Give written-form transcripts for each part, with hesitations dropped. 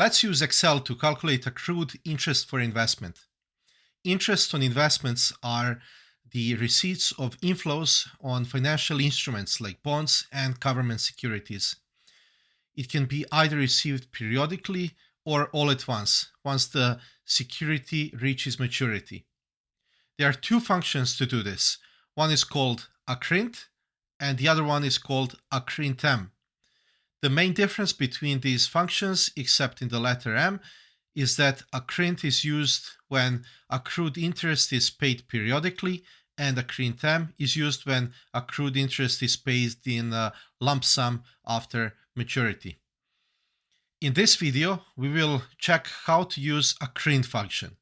Let's use Excel to calculate accrued interest for investment. Interest on investments are the receipts of inflows on financial instruments like bonds and government securities. It can be either received periodically or all at once the security reaches maturity. There are two functions to do this. One is called ACCRINT and the other one is called ACCRINT M. The main difference between these functions, except in the letter M, is that ACCRINT is used when accrued interest is paid periodically, and ACCRINT M is used when accrued interest is paid in a lump sum after maturity. In this video, we will check how to use ACCRINT function.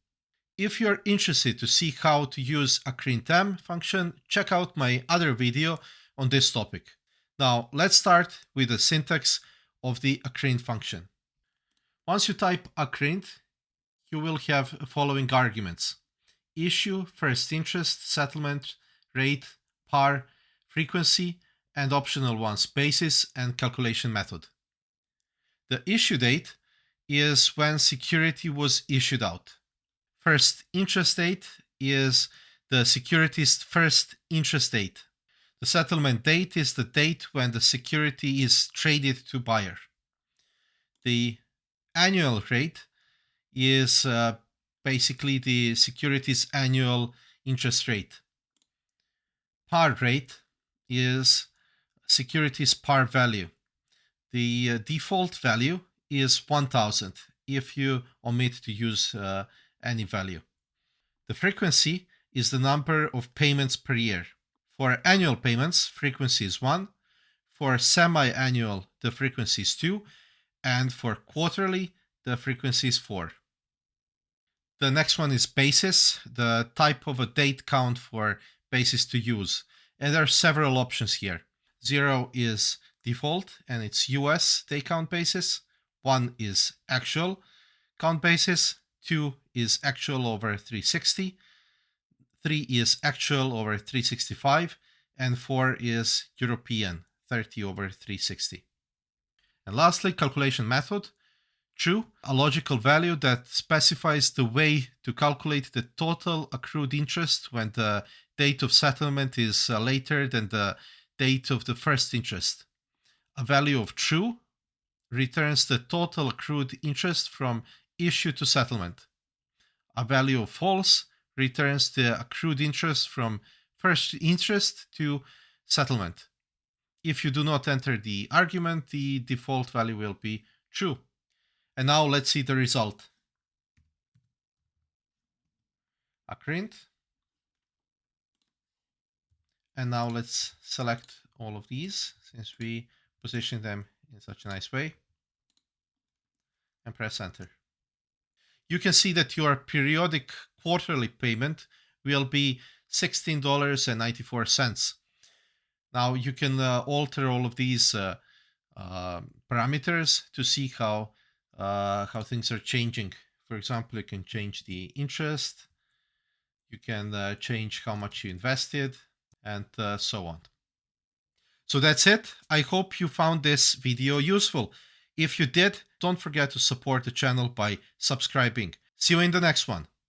If you're interested to see how to use ACCRINT M function, check out my other video on this topic. Now, let's start with the syntax of the ACCRINT function. Once you type ACCRINT, you will have the following arguments: issue, first interest, settlement, rate, par, frequency, and optional ones, basis and calculation method. The issue date is when security was issued out. First interest date is the security's first interest date. The settlement date is the date when the security is traded to buyer. The annual rate is basically the security's annual interest rate. Par rate is security's par value. The default value is 1000 if you omit to use any value. The frequency is the number of payments per year. For annual payments, frequency is 1. For semi-annual, the frequency is 2. And for quarterly, the frequency is 4. The next one is basis, the type of a date count for basis to use. And there are several options here. 0 is default and it's US day count basis. 1 is actual count basis. 2 is actual over 360. 3 is actual over 365, and 4 is European, 30 over 360. And lastly, calculation method. True, a logical value that specifies the way to calculate the total accrued interest when the date of settlement is later than the date of the first interest. A value of true returns the total accrued interest from issue to settlement. A value of false returns the accrued interest from first interest to settlement. If you do not enter the argument, the default value will be true. And now let's see the result. ACCRINT. And now let's select all of these since we position them in such a nice way and press enter. You can see that your periodic quarterly payment will be $16.94. Now you can alter all of these parameters to see how things are changing. For example, you can change the interest, you can change how much you invested, and so on. So that's it. I hope you found this video useful. If you did, don't forget to support the channel by subscribing. See you in the next one.